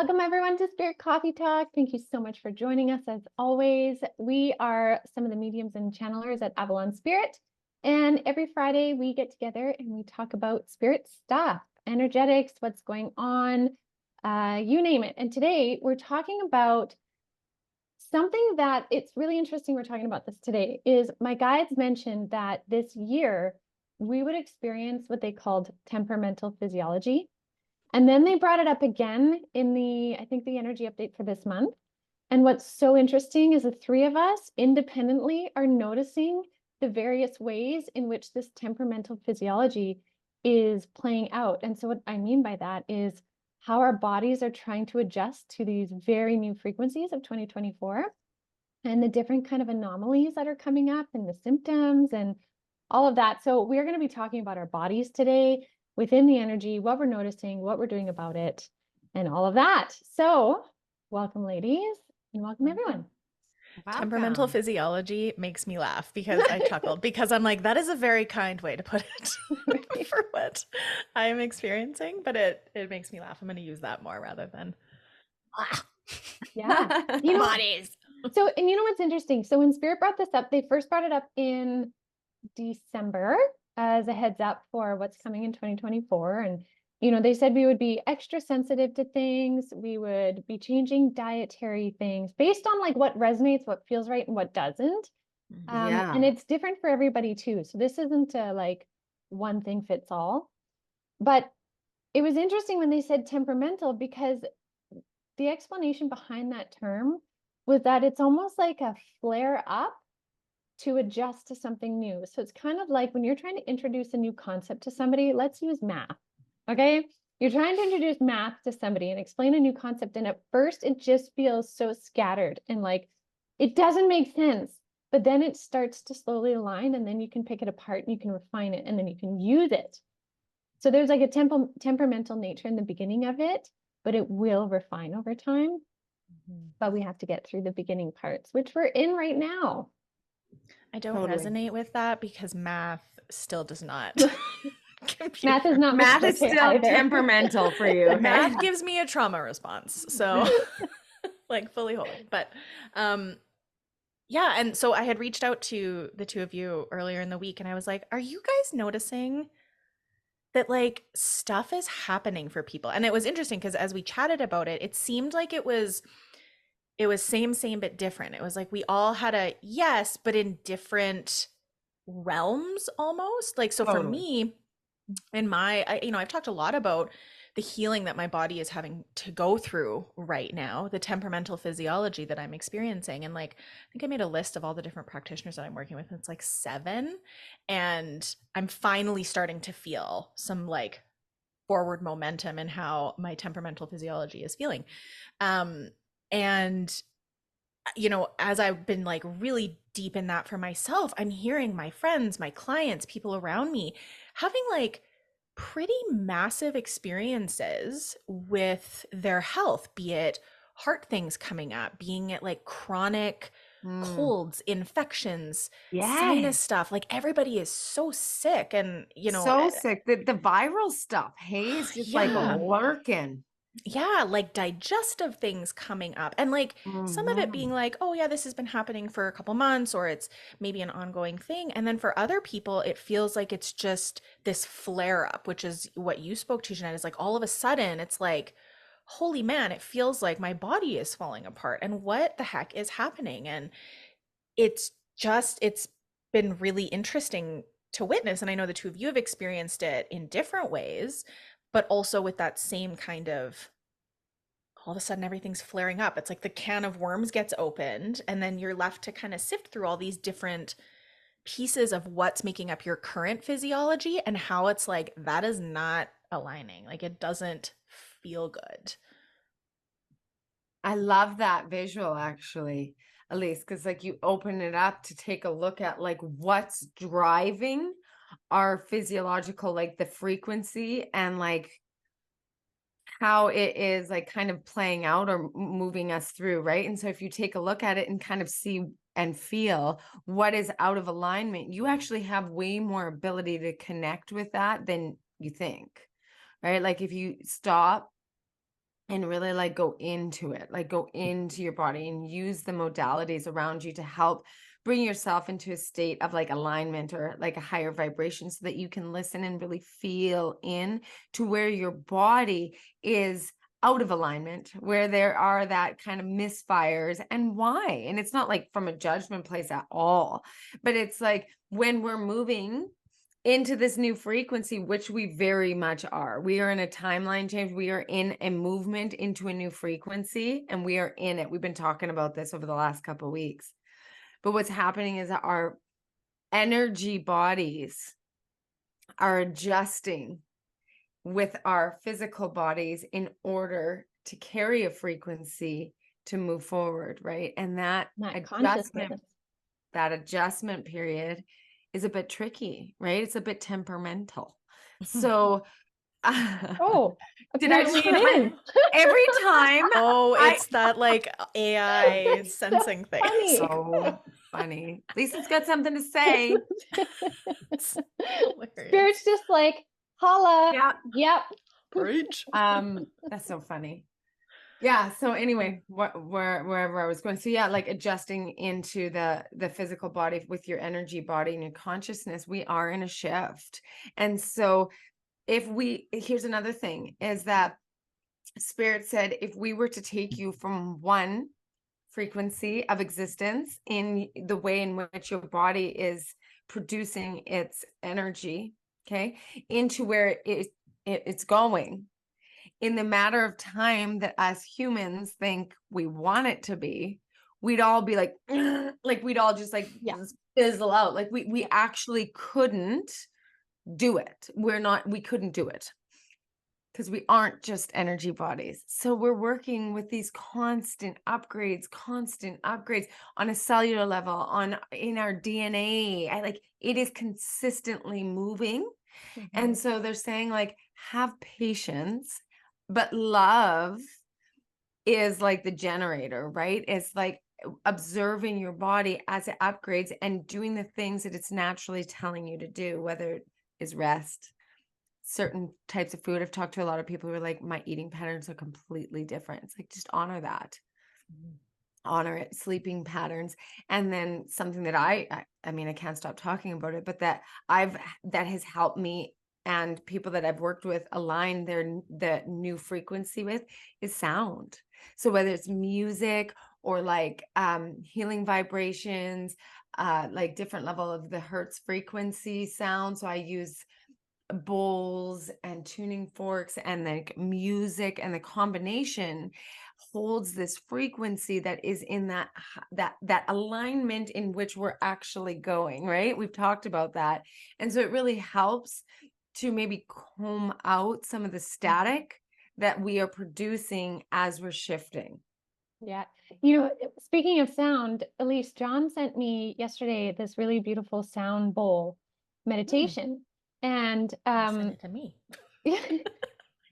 Welcome everyone to Spirit Coffee Talk. Thank you so much for joining us as always. We are some of the mediums and channelers at Avalon Spirit. And every Friday we get together and we talk about spirit stuff, energetics, what's going on, you name it. And today we're talking about something that it's really interesting we're talking about this today is my guides mentioned that this year we would experience what they called temperamental physiology. And then they brought it up again in I think the energy update for this month. And what's so interesting is the three of us independently are noticing the various ways in which this temperamental physiology is playing out. And so what I mean by that is how our bodies are trying to adjust to these very new frequencies of 2024 and the different kind of anomalies that are coming up and the symptoms and all of that. So we're going to be talking about our bodies today within the energy, what we're noticing, what we're doing about it, and all of that. So welcome, ladies, and welcome everyone. Temperamental physiology makes me laugh because I chuckled because I'm like, that is a very kind way to put it for what I'm experiencing, but it makes me laugh. I'm going to use that more rather than Yeah. Bodies. So, and you know what's interesting? So when Spirit brought this up, they first brought it up in December as a heads up for what's coming in 2024. And, they said we would be extra sensitive to things. We would be changing dietary things based on like what resonates, what feels right, and what doesn't. And it's different for everybody too. So this isn't a like one thing fits all. But it was interesting when they said temperamental because the explanation behind that term was that it's almost like a flare up to adjust to something new. So it's kind of like when you're trying to introduce a new concept to somebody, let's use math. Okay. You're trying to introduce math to somebody and explain a new concept. And at first it just feels so scattered and like it doesn't make sense. But then it starts to slowly align and then you can pick it apart and you can refine it and then you can use it. So there's like a temperamental nature in the beginning of it, but it will refine over time. But we have to get through the beginning parts, which we're in right now. I don't resonate with that because math still does not. Math is not math is still either. Temperamental for you. Okay? Math gives me a trauma response. So like fully holy. But yeah, and so I had reached out to the two of you earlier in the week and I was like, are you guys noticing that like stuff is happening for people? And it was interesting because as we chatted about it, it seemed like it was same but different. It was like we all had a yes, but in different realms almost. Like so for me, in I've talked a lot about the healing that my body is having to go through right now, the temperamental physiology that I'm experiencing. And like, I think I made a list of all the different practitioners that I'm working with, and it's like 7. And I'm finally starting to feel some like forward momentum in how my temperamental physiology is feeling. And as I've been like really deep in that for myself, I'm hearing my friends, my clients, people around me having like pretty massive experiences with their health, be it heart things coming up, being it like chronic colds, infections, sinus stuff. Like everybody is so sick and, so sick. The viral stuff, hey, it's just like lurking. Yeah, like digestive things coming up and like some of it being like, oh yeah, this has been happening for a couple months or it's maybe an ongoing thing. And then for other people, it feels like it's just this flare up, which is what you spoke to, Ginette, is like all of a sudden it's like, holy man, it feels like my body is falling apart and what the heck is happening? And it's been really interesting to witness. And I know the two of you have experienced it in different ways, but also with that same kind of all of a sudden everything's flaring up. It's like the can of worms gets opened and then you're left to kind of sift through all these different pieces of what's making up your current physiology and how it's like that is not aligning. Like it doesn't feel good. I love that visual actually, Elyse, because like you open it up to take a look at like what's driving our physiological, like the frequency and like how it is like kind of playing out or moving us through, right? And so if you take a look at it and kind of see and feel what is out of alignment, you actually have way more ability to connect with that than you think, right? Like if you stop and really like go into it, like go into your body and use the modalities around you to help bring yourself into a state of like alignment or like a higher vibration, so that you can listen and really feel in to where your body is out of alignment, where there are that kind of misfires, and why. And it's not like from a judgment place at all, but it's like when we're moving into this new frequency, which we very much are. We are in a timeline change. We are in a movement into a new frequency, and we are in it. We've been talking about this over the last couple of weeks. But what's happening is that our energy bodies are adjusting with our physical bodies in order to carry a frequency to move forward, right? And that consciousness. adjustment period is a bit tricky, right? It's a bit temperamental. So Oh, did I apparently say it is. every time? Oh, it's that like AI sensing thing. funny. So funny. Lisa's got something to say. It's Spirit's hilarious. just like, holla. Yeah. Yep. Preach. That's so funny. Yeah. So anyway, wherever I was going. So yeah, like adjusting into the physical body with your energy body and your consciousness, we are in a shift. And so here's another thing, is that Spirit said, if we were to take you from one frequency of existence in the way in which your body is producing its energy, okay, into where it's going, in the matter of time that us humans think we want it to be, we'd all be like we'd all just like just fizzle out. Like we actually couldn't do it. We couldn't do it, because we aren't just energy bodies. So we're working with these constant upgrades on a cellular level, in our DNA. It is consistently moving. And so they're saying, like, have patience, but love is like the generator, right? It's like observing your body as it upgrades and doing the things that it's naturally telling you to do, whether it is rest, certain types of food. I've talked to a lot of people who are like, my eating patterns are completely different. It's like, just honor that. Honor it. Sleeping patterns. And then something that I mean, I can't stop talking about it, but that has helped me and people that I've worked with align the new frequency with is sound. So whether it's music or like healing vibrations, like different level of the hertz frequency sound. So I use bowls and tuning forks and like music, and the combination holds this frequency that is in that alignment in which we're actually going, right? We've talked about that. And so it really helps to maybe comb out some of the static that we are producing as we're shifting. Yeah. Speaking of sound, Elyse, John sent me yesterday this really beautiful sound bowl meditation. And Send it to me.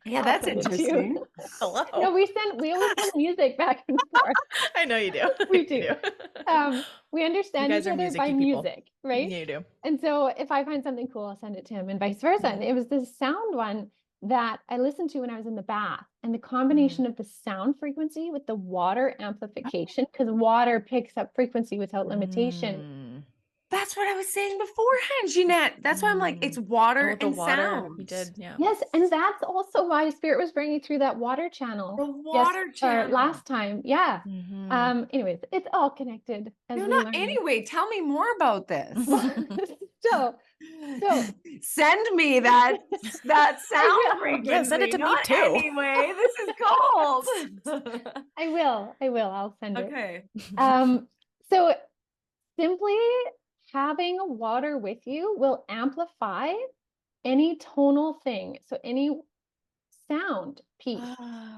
Yeah, that's interesting. Hello. No, we always send music back and forth. I know you do. We do. You do. We understand each other by music, right? Yeah, you do. And so if I find something cool, I'll send it to him, and vice versa. And it was this sound one that I listened to when I was in the bath, and the combination of the sound frequency with the water amplification, because water picks up frequency without limitation. That's what I was saying beforehand, Ginette. That's why I'm like, it's water and sound. You did, yeah. Yes, and that's also why Spirit was bringing through that water channel. The water channel. Last time, yeah. Anyways, it's all connected. Anyway, tell me more about this. So send me that sound frequency. Yeah, send it to me too. Anyway, this is gold. I will. I'll send it. Okay. So simply having water with you will amplify any tonal thing. So any sound piece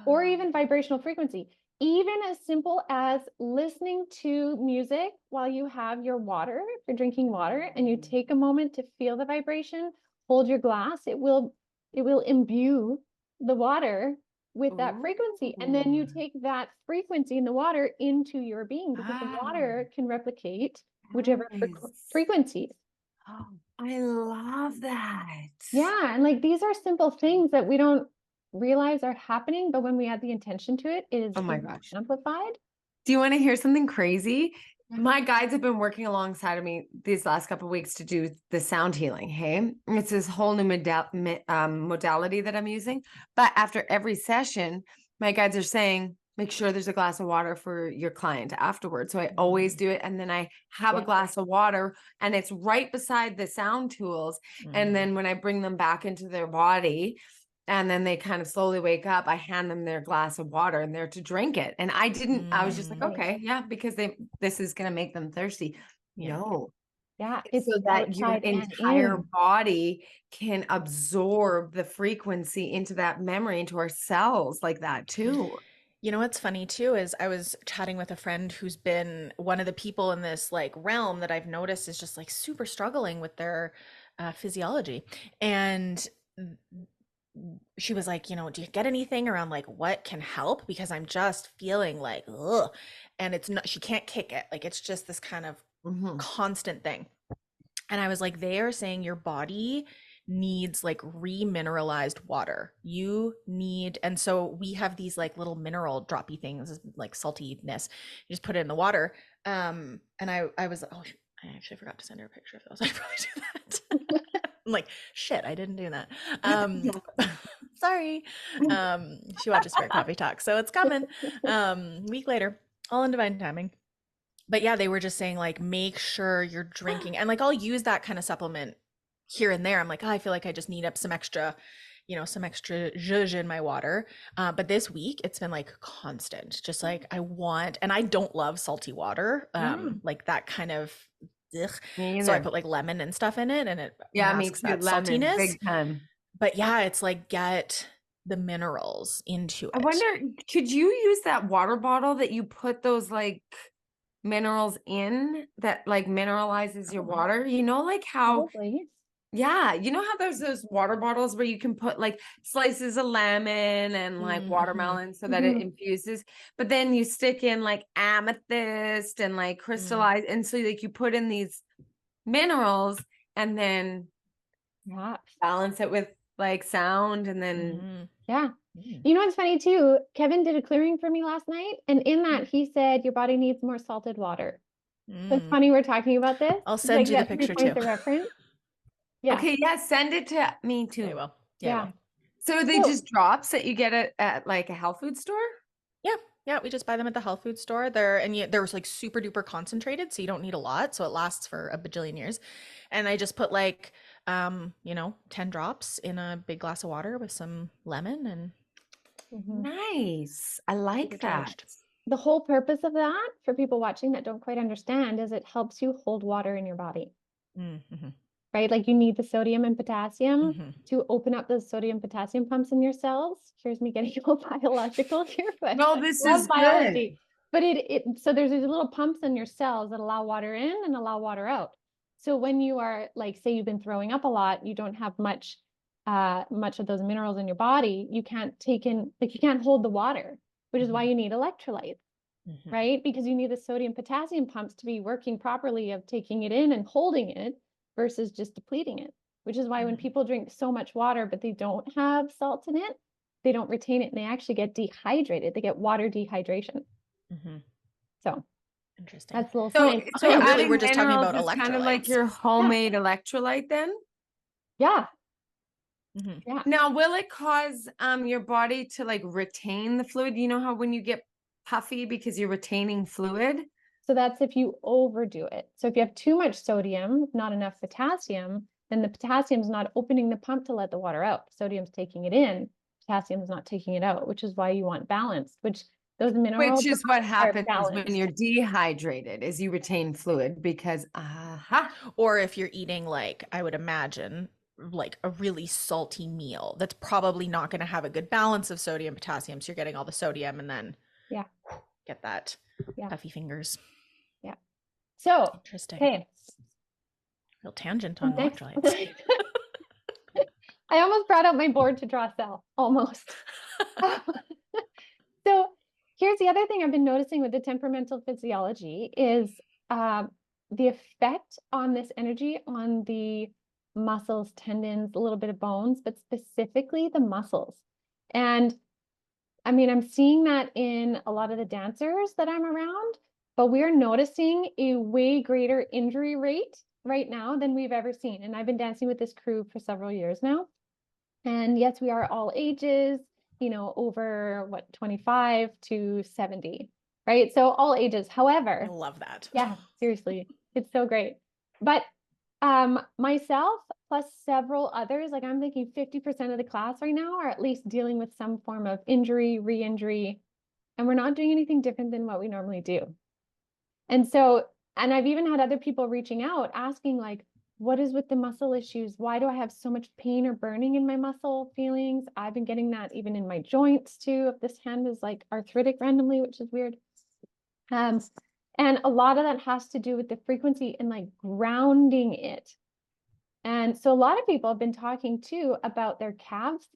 or even vibrational frequency, even as simple as listening to music while you have your water, if you're drinking water, and you take a moment to feel the vibration, hold your glass, it will imbue the water with that frequency. And then you take that frequency in the water into your being, because the water can replicate whichever frequencies. Oh, I love that. Yeah. And like, these are simple things that we don't realize are happening, but when we add the intention to it, it is Oh my even gosh. amplified. Do you want to hear something crazy? Yeah. My guides have been working alongside of me these last couple of weeks to do the sound healing. Hey, it's this whole new modality that I'm using. But after every session, my guides are saying, make sure there's a glass of water for your client afterwards. So I always do it. And then I have a Yeah. glass of water and it's right beside the sound tools. And then when I bring them back into their body, and then they kind of slowly wake up, I hand them their glass of water and they're to drink it. And I was just like, Nice. okay, yeah, because this is going to make them thirsty. Yeah. No, Yeah, it's it's so that your outside and entire in. body can absorb the frequency into that memory, into our cells like that too. You know what's funny too is I was chatting with a friend who's been one of the people in this like realm that I've noticed is just like super struggling with their physiology. And she was like, do you get anything around like what can help? Because I'm just feeling like, ugh. And it's not, she can't kick it. Like it's just this kind of Mhm. constant thing. And I was like, they are saying your body needs like remineralized water. You need, and so we have these like little mineral droppy things, like saltiness. You just put it in the water. And I was, oh, I actually forgot to send her a picture of those. I probably do that. I'm like, shit, I didn't do that. Sorry. She watches Spirit Coffee Talk, so it's coming. Week later, all in divine timing. But yeah, they were just saying like make sure you're drinking, and like I'll use that kind of supplement here and there. I'm like, oh, I feel like I just need up some extra, some extra zhuzh in my water. But this week it's been like constant, just like I want, and I don't love salty water, like that kind of. Ugh. Me So I either. put like lemon and stuff in it, and it Yeah, me masks too. that Lemon, saltiness. big time. But yeah, it's like get the minerals into I it. wonder, could you use that water bottle that you put those like minerals in that like mineralizes your water? You know, like how, Probably. yeah, you know how there's those water bottles where you can put like slices of lemon and like Mhm. watermelon so that it Mhm. infuses, but then you stick in like amethyst and like crystallize, and so like you put in these minerals and then Yeah. balance it with like sound and then Mhm. Yeah. Mm. You know what's funny too? Kevin did a clearing for me last night, and in that he said your body needs more salted water. So it's Mm. funny we're talking about this. I'll It's send like you the that 3 picture too. points of reference. Yeah. okay, yeah, send it to me Yeah, I too. will. Yeah, I Yeah. will. So are they So just drops that you get at like a health food store? Yeah, yeah, we just buy them at the health food store. They're like super duper concentrated, so you don't need a lot, so it lasts for a bajillion years. And I just put like 10 drops in a big glass of water with some lemon and mhm. Nice. I like that. supercharged. The whole purpose of that for people watching that don't quite understand is it helps you hold water in your body, Mm-hmm. right? Like you need the sodium and potassium Mm-hmm. to open up those sodium potassium pumps in your cells. Here's me getting all biological here, but No, I this love is good. biology. But so there's these little pumps in your cells that allow water in and allow water out. So when you are like, say you've been throwing up a lot, you don't have much of those minerals in your body, you can't take in, like you can't hold the water, which is why you need electrolytes, Mm-hmm. right? Because you need the sodium potassium pumps to be working properly of taking it in and holding it versus just depleting it, which is why when people drink so much water but they don't have salt in it, they don't retain it and they actually get dehydrated. They get water dehydration. Mm-hmm. So Interesting. that's a little So science. so Yeah, really, adding we're just talking minerals about is kind of like electrolytes. your Yeah, homemade electrolyte then? yeah, Mm-hmm. yeah. Now, will it cause your body to like retain the fluid? You know how when you get puffy because you're retaining fluid? So that's if you overdo it. So if you have too much sodium, not enough potassium, then the potassium's not opening the pump to let the water out. Sodium's taking it in, potassium's not taking it out, which is why you want balance, which those minerals Which is what are happens when you're balanced. dehydrated, is you retain fluid because Or if you're eating like, I would imagine, like a really salty meal, that's probably not going to have a good balance of sodium, potassium. So you're getting all the sodium and then Yeah, get that yeah, puffy fingers. yeah. So, Interesting. okay. Real tangent on Next. electrolytes. I almost brought out my board to draw a cell, almost. So here's the other thing I've been noticing with the temperamental physiology is the effect on this energy on the muscles, tendons, a little bit of bones, but specifically the muscles. And I mean, I'm seeing that in a lot of the dancers that I'm around, but we're noticing a way greater injury rate right now than we've ever seen. And I've been dancing with this crew for several years now. And yes, we are all ages, over what, 25 to 70, right? So all ages. I However, love that. yeah, seriously, it's so great. But myself plus several others, like I'm thinking 50% of the class right now are at least dealing with some form of injury, re-injury, and we're not doing anything different than what we normally do. And so, and I've even had other people reaching out asking like, what is with the muscle issues? Why do I have so much pain or burning in my muscle feelings? I've been getting that even in my joints too. If this hand is like arthritic randomly, which is weird. And a lot of that has to do with the frequency and like grounding it. And so a lot of people have been talking too about their calves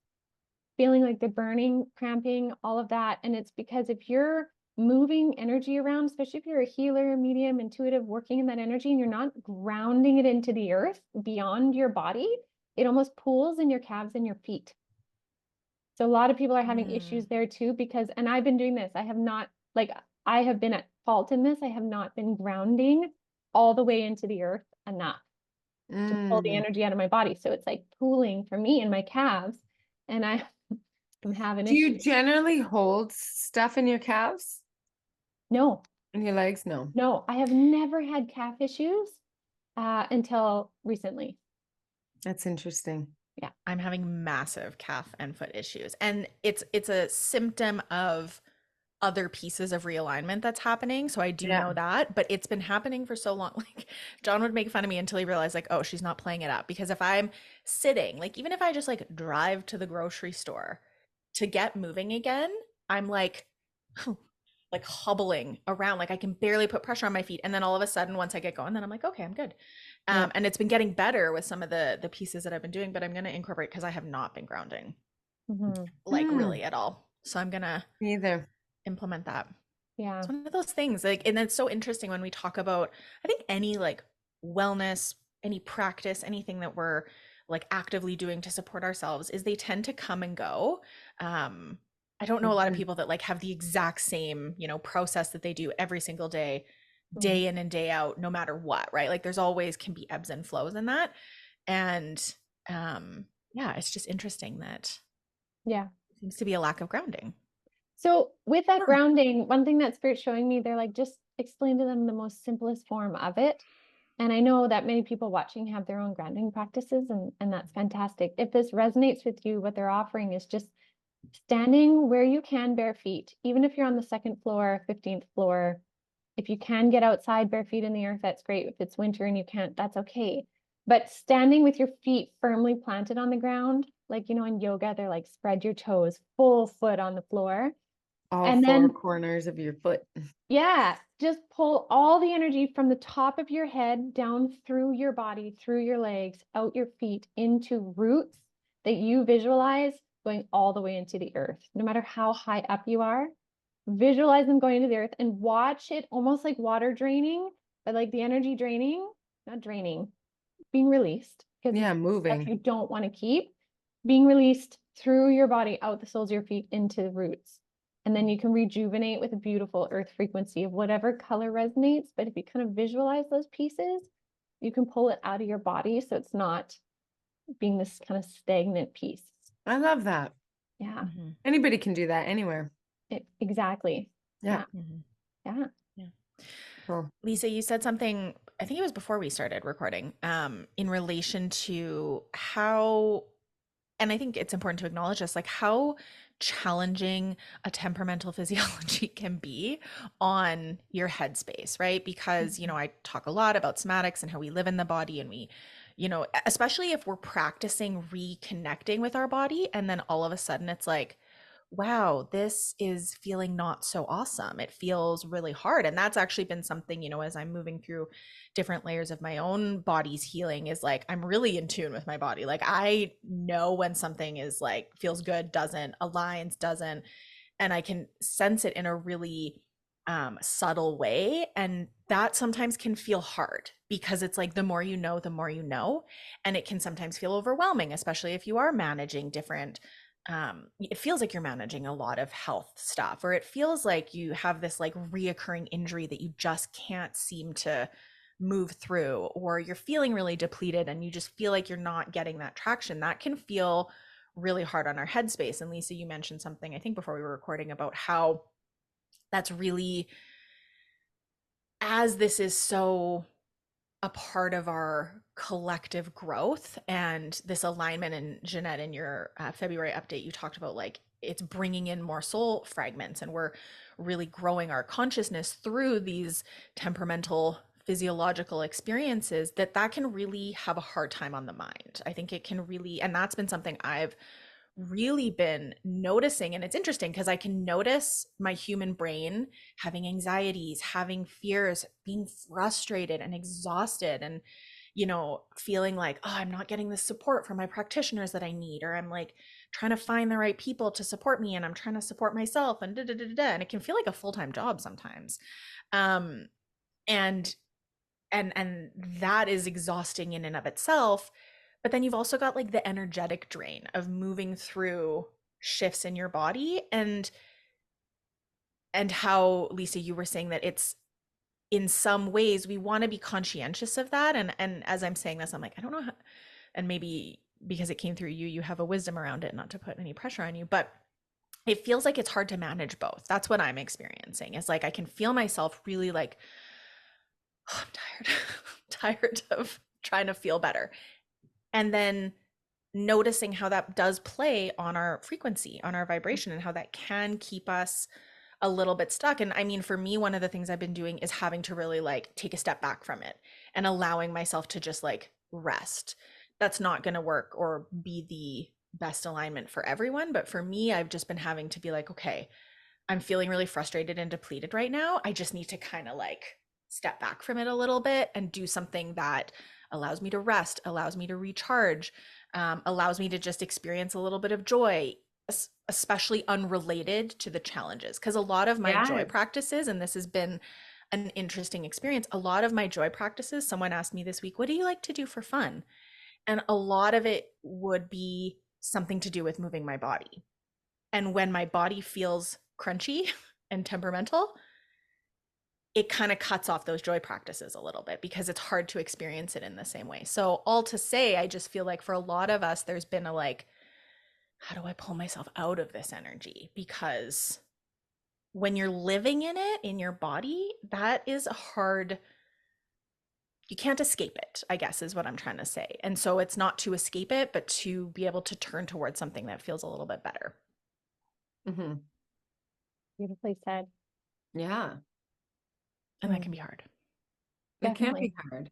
feeling like they're burning, cramping, all of that. And it's because if you're moving energy around, especially if you're a healer, medium, intuitive, working in that energy, and you're not grounding it into the earth beyond your body, it almost pools in your calves and your feet. So a lot of people are having issues there too, because, and I've been doing this, I have not, like, I have been at fault in this. I have not been grounding all the way into the earth enough to pull the energy out of my body. So it's like pooling for me in my calves, and I'm having Do you issues. generally hold stuff in your calves? No, In your legs? No. no, I have never had calf issues until recently. That's interesting. Yeah. I'm having massive calf and foot issues. And it's a symptom of other pieces of realignment that's happening. So I do Yeah. know that, but it's been happening for so long. Like John would make fun of me until he realized like, oh, she's not playing it up. Because if I'm sitting, like even if I just like drive to the grocery store to get moving again, I'm like like hobbling around, like I can barely put pressure on my feet. And then all of a sudden, once I get going, then I'm like, okay, I'm good. Yeah. And it's been getting better with some of the pieces that I've been doing, but I'm going to incorporate because I have not been grounding like really at all. So I'm going to Neither. implement that. Yeah. It's one of those things like, and it's so interesting when we talk about, I think any like wellness, any practice, anything that we're like actively doing to support ourselves is they tend to come and go. I don't know a lot of people that like have the exact same, process that they do every single day, day in and day out, no matter what, right? Like there's always can be ebbs and flows in that. And yeah, it's just interesting that Yeah. seems to be a lack of grounding. So with that grounding, one thing that Spirit's showing me, they're like, just explain to them the most simplest form of it. And I know that many people watching have their own grounding practices, and that's fantastic. If this resonates with you, what they're offering is just standing where you can bare feet, even if you're on the second floor, 15th floor. If you can get outside bare feet in the earth, that's great. If it's winter and you can't, that's okay. But standing with your feet firmly planted on the ground, like, in yoga, they're like, spread your toes, full foot on the floor. All And four then, corners of your foot. yeah, just pull all the energy from the top of your head down through your body, through your legs, out your feet into roots that you visualize going all the way into the earth. No matter how high up you are, visualize them going into the earth and watch it almost like water draining, but like the energy draining, not draining, being released, because Yeah, it's stuff moving. you don't want to keep, being released through your body, out the soles of your feet into the roots. And then you can rejuvenate with a beautiful earth frequency of whatever color resonates. But if you kind of visualize those pieces, you can pull it out of your body so it's not being this kind of stagnant piece. I love that. Yeah, Anybody can do that anywhere. exactly. Yeah. Yeah. Cool. Lisa, you said something, I think it was before we started recording, in relation to how, and I think it's important to acknowledge this, like how challenging a temperamental physiology can be on your headspace, right? Because, I talk a lot about somatics and how we live in the body, and we, especially if we're practicing reconnecting with our body, and then all of a sudden it's like, wow, this is feeling not so awesome. It feels really hard. And that's actually been something, as I'm moving through different layers of my own body's healing, is like, I'm really in tune with my body. Like, I know when something is like, feels good, doesn't, aligns, doesn't, and I can sense it in a really subtle way. And that sometimes can feel hard because it's like, the more you know, the more you know. And it can sometimes feel overwhelming, especially if you are managing different it feels like you're managing a lot of health stuff, or it feels like you have this like reoccurring injury that you just can't seem to move through, or you're feeling really depleted and you just feel like you're not getting that traction, that can feel really hard on our headspace. And Lisa, you mentioned something, I think before we were recording, about how that's really, as this is so a part of our collective growth and this alignment. And Ginette, in your February update, you talked about like it's bringing in more soul fragments, and we're really growing our consciousness through these temperamental physiological experiences, that can really have a hard time on the mind. I think it can really, and that's been something I've really been noticing. And it's interesting because I can notice my human brain having anxieties, having fears, being frustrated and exhausted, and, feeling like, oh, I'm not getting the support from my practitioners that I need, or I'm like trying to find the right people to support me, and I'm trying to support myself, and da da da da. And it can feel like a full-time job sometimes. Um, and and that is exhausting in and of itself. But then you've also got like the energetic drain of moving through shifts in your body, and how, Lisa, you were saying that it's, in some ways we want to be conscientious of that. And as I'm saying this, I'm like, I don't know how, and maybe because it came through you, you have a wisdom around it, not to put any pressure on you, but it feels like it's hard to manage both. That's what I'm experiencing. It's like I can feel myself really like, oh, I'm tired. Tired of trying to feel better. And then noticing how that does play on our frequency, on our vibration, and how that can keep us a little bit stuck. And I mean, for me, one of the things I've been doing is having to really like take a step back from it and allowing myself to just like rest. That's not going to work or be the best alignment for everyone. But for me, I've just been having to be like, okay, I'm feeling really frustrated and depleted right now. I just need to kind of like step back from it a little bit and do something that allows me to rest, allows me to recharge, allows me to just experience a little bit of joy, especially unrelated to the challenges. Because a lot of my joy Yes. practices, and this has been an interesting experience, a lot of my joy practices, someone asked me this week, what do you like to do for fun? And a lot of it would be something to do with moving my body. And when my body feels crunchy and temperamental, it kind of cuts off those joy practices a little bit because it's hard to experience it in the same way. So all to say, I just feel like for a lot of us, there's been a like, how do I pull myself out of this energy? Because when you're living in it, in your body, that is a hard, you can't escape it, I guess is what I'm trying to say. And so it's not to escape it, but to be able to turn towards something that feels a little bit better. Mm-hmm. Beautifully said. Yeah. And that can be hard. It can Definitely. be hard.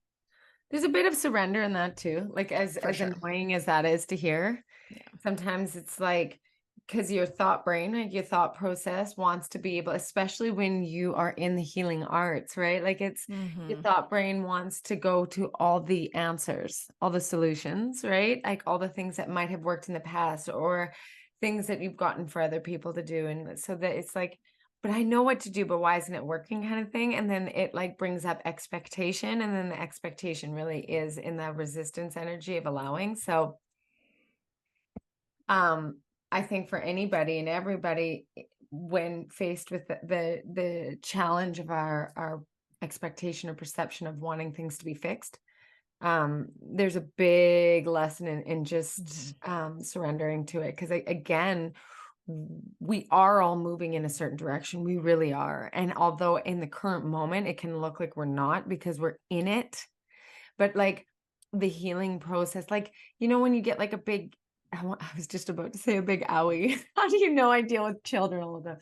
There's a bit of surrender in that too. Like as sure. annoying as that is to hear, Yeah. sometimes it's like because your thought brain, like your thought process wants to be able, especially when you are in the healing arts, right? Like it's your thought brain wants to go to all the answers, all the solutions, right? Like all the things that might have worked in the past or things that you've gotten for other people to do. And so that it's like, but I know what to do, but why isn't it working kind of thing? And then it like brings up expectation. And then the expectation really is in the resistance energy of allowing. So I think for anybody and everybody, when faced with the challenge of our expectation or perception of wanting things to be fixed, there's a big lesson in just surrendering to it. Because again, we are all moving in a certain direction. We really are. And although in the current moment, it can look like we're not because we're in it, but like the healing process, like, when you get like a big, I was just about to say a big owie. How do you know I deal with children all the time?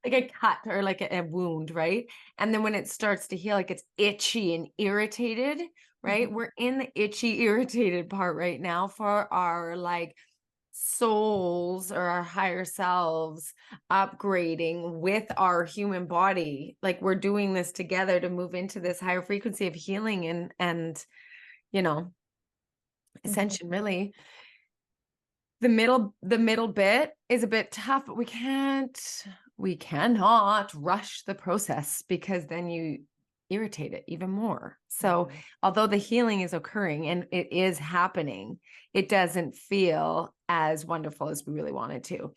Like a cut or like a wound, right? And then when it starts to heal, like it's itchy and irritated, right? We're in the itchy, irritated part right now for our like souls or our higher selves upgrading with our human body. Like we're doing this together to move into this higher frequency of healing and ascension. Really, the middle bit is a bit tough, but we cannot rush the process because then you irritate it even more. So although the healing is occurring and it is happening, it doesn't feel as wonderful as we really want it to.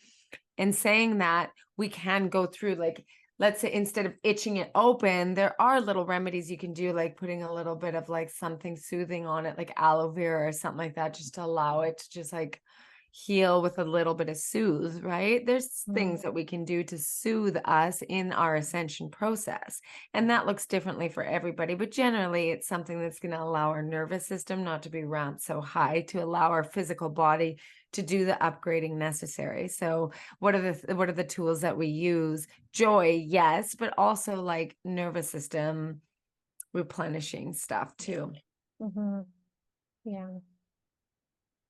And saying that, we can go through, like, let's say instead of itching it open, there are little remedies you can do, like putting a little bit of like something soothing on it, like aloe vera or something like that, just to allow it to just like heal with a little bit of soothe, right? There's things that we can do to soothe us in our ascension process. And that looks differently for everybody, but generally it's something that's going to allow our nervous system not to be ramped so high, to allow our physical body to do the upgrading necessary. So what are the tools that we use? Joy, yes, but also like nervous system replenishing stuff too. Yeah.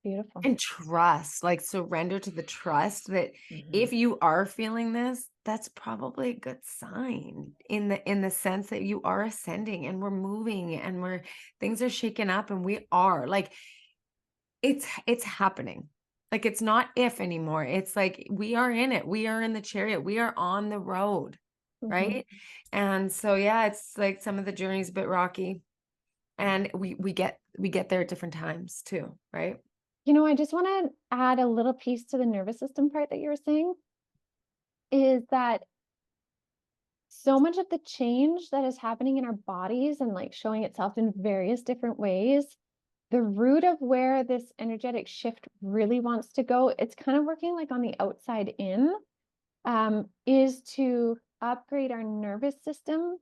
Beautiful. And trust, like surrender to the trust that if you are feeling this, that's probably a good sign in the sense that you are ascending and we're moving and things are shaking up, and we are like, it's happening. Like, it's not if anymore. It's like we are in it. We are in the chariot. We are on the road. Right. And so, yeah, it's like some of the journey's a bit rocky, and we get there at different times too. Right. You know, I just want to add a little piece to the nervous system part that you were saying, is that so much of the change that is happening in our bodies and like showing itself in various different ways, the root of where this energetic shift really wants to go, it's kind of working like on the outside in, is to upgrade our nervous system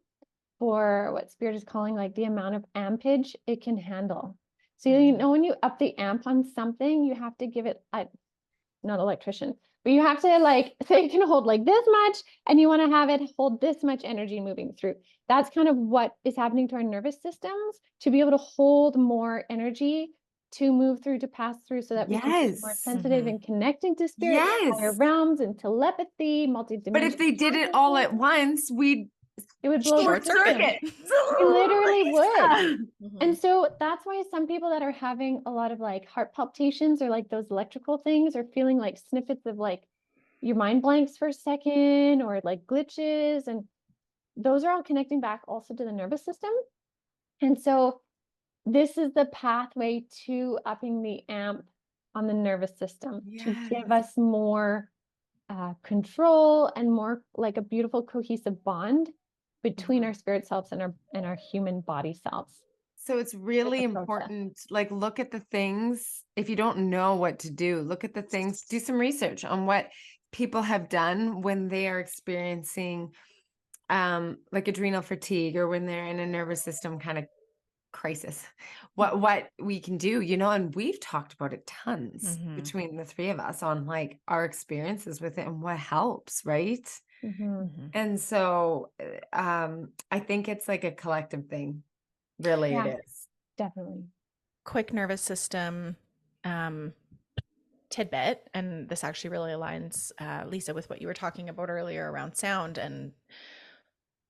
for what Spirit is calling like the amount of ampage it can handle. So, you know, when you up the amp on something, you have to give it, not electrician, but you have to like say it can hold like this much, and you want to have it hold this much energy moving through. That's kind of what is happening to our nervous systems, to be able to hold more energy to move through, to pass through, so that we can be more sensitive and connecting to spirit, higher realms, and telepathy, multi-dimensional. But if they did it all at once, it would blow short circuit. We literally would. And so that's why some people that are having a lot of like heart palpitations or like those electrical things, or feeling like snippets of like your mind blanks for a second, or like glitches, and those are all connecting back also to the nervous system. And so this is the pathway to upping the amp on the nervous system, to give us more control and more like a beautiful cohesive bond between our spirit selves and our human body selves. So it's really important, like, look at the things. If you don't know what to do, look at the things, do some research on what people have done when they are experiencing like adrenal fatigue, or when they're in a nervous system kind of crisis, what we can do, you know. And we've talked about it tons between the three of us on like our experiences with it and what helps, right? And so I think it's like a collective thing. Really, it is. Definitely. Quick nervous system tidbit, and this actually really aligns, Lisa, with what you were talking about earlier around sound, and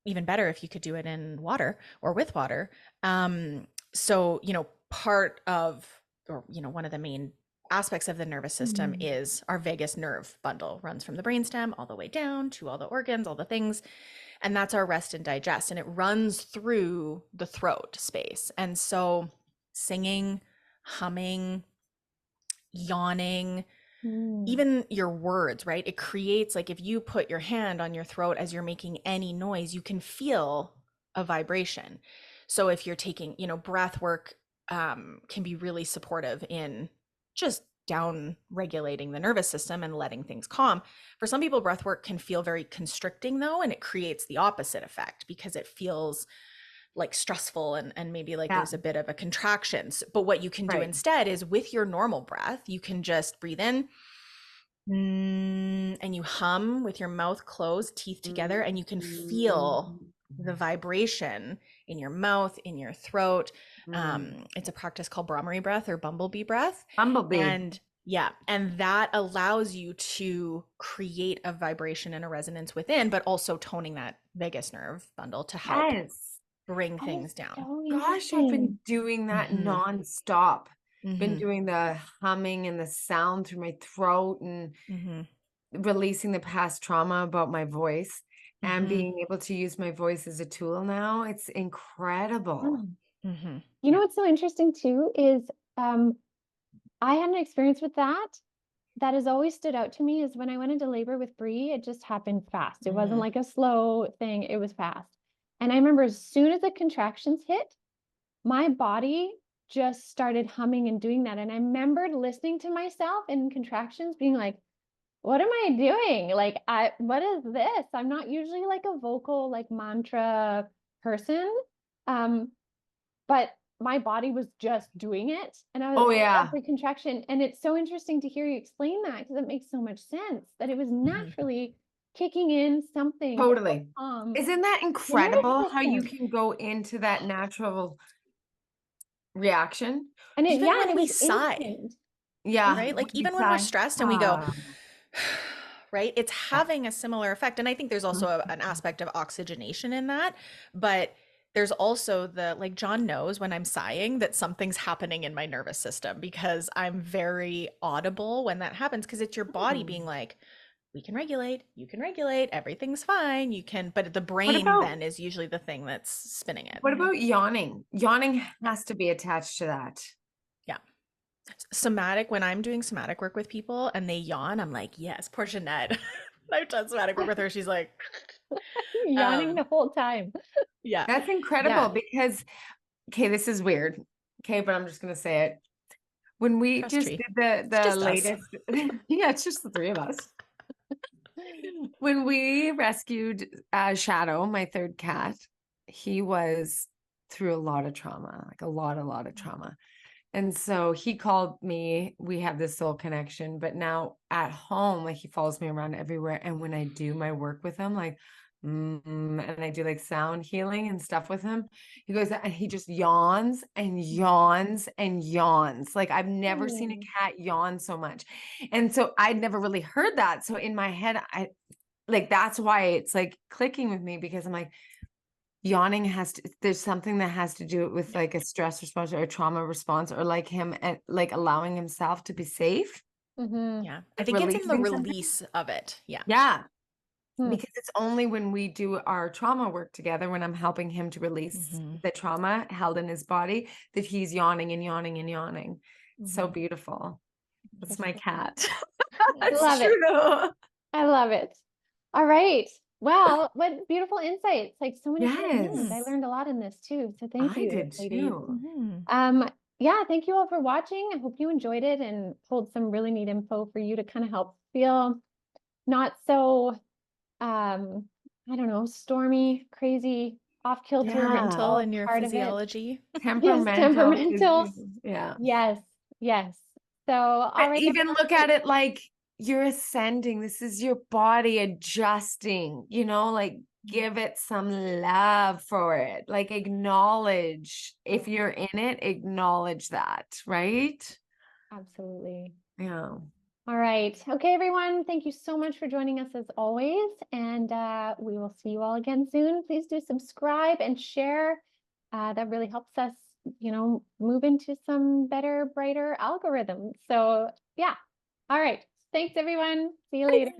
even better if you could do it in water or with water. So, you know, part of, or, you know, one of the main aspects of the nervous system is our vagus nerve bundle, runs from the brainstem all the way down to all the organs, all the things. And that's our rest and digest. And it runs through the throat space. And so singing, humming, yawning, even your words, right? It creates, like, if you put your hand on your throat as you're making any noise, you can feel a vibration. So if you're taking, you know, breath work can be really supportive in just down regulating the nervous system and letting things calm. For some people, breath work can feel very constricting though, and it creates the opposite effect because it feels like stressful and maybe like there's a bit of a contraction. But what you can do instead is, with your normal breath, you can just breathe in and you hum with your mouth closed, teeth together, and you can feel the vibration in your mouth, in your throat. It's a practice called Brahmari breath or bumblebee breath. And that allows you to create a vibration and a resonance within, but also toning that vagus nerve bundle to help bring things down. Gosh, I've been doing that nonstop. Been doing the humming and the sound through my throat, and releasing the past trauma about my voice, and being able to use my voice as a tool now. It's incredible. You know what's so interesting too is I had an experience with that, that has always stood out to me is when I went into labor with Bree, it just happened fast. It wasn't Mhm. like a slow thing, it was fast. And I remember as soon as the contractions hit, my body just started humming and doing that. And I remembered listening to myself in contractions being like, what am I doing? Like, what is this? I'm not usually like a vocal, like mantra person. Um, but my body was just doing it. And I was Oh yeah. every contraction. And it's so interesting to hear you explain that because it makes so much sense that it was naturally kicking in something to help Totally. calm Isn't that the nervous incredible how you system. can go into that natural reaction? And it, Even yeah, and when it we was sigh, instant. Yeah. right? Like When you even when we're sigh. stressed and we go, Ah. right? It's Yeah. having a similar effect. And I think there's also an Mhm. aspect of oxygenation in that. But there's also the, like, John knows when I'm sighing that something's happening in my nervous system because I'm very audible when that happens because it's your body being Hmm. like, we can regulate, you can regulate, everything's fine, you can, but the What brain about then is usually the thing that's spinning it. what about yawning? Yawning Yeah. has to be attached to that. Yeah. Somatic, when I'm doing somatic work with people and they yawn, I'm like, yes, poor Ginette. I've done somatic work with her. She's like, Yawning um, the whole time. yeah, That's incredible yeah, because, okay, this is weird. Okay, but I'm just gonna say it. When we trust just tree. did It's the just us. latest, yeah, it's just the three of us. When we rescued Shadow, my third cat, he was through a lot of trauma, like a lot of trauma. And so he called me. We have this soul connection, but now at home, like he follows me around everywhere. And when I do my work with him, like, and I do like sound healing and stuff with him, he goes and he just yawns and yawns and yawns. Like I've never seen a Mm. cat yawn so much. And so I'd never really heard that. So in my head, I like that's why it's like clicking with me because I'm like, yawning has to, there's something that has to do with Yeah. like a stress response or a trauma response or like him and like allowing himself to be safe, Mm-hmm. Yeah. I like think it's in the releasing something. release of it. Yeah. Yeah, Hmm. because it's only when we do our trauma work together, when I'm helping him to release Hmm. the trauma held in his body, that he's yawning and yawning and yawning. So Hmm. beautiful. That's my Interesting. cat. I That's love it. true. I love it. All right. Well, what beautiful insights. Like so many cool things. I Yes, learned a lot in this too. So thank I you, did ladies. too. Hmm. Yeah, thank you all for watching. I hope you enjoyed it and pulled some really neat info for you to kind of help feel not so I don't know, stormy, crazy, off kilter, Yeah, Temperamental all in your part of it. physiology. Yes, temperamental is, temperamental. yeah. Yes, yes. So, all But right, even look everyone. at it like you're ascending. This is your body adjusting, like give it some love for it. Like acknowledge if you're in it, acknowledge that, right? Absolutely. Yeah. All right. Okay, everyone. Thank you so much for joining us as always. And we will see you all again soon. Please do subscribe and share. That really helps us, move into some better, brighter algorithms. So, yeah. All right. Thanks, everyone. See you later.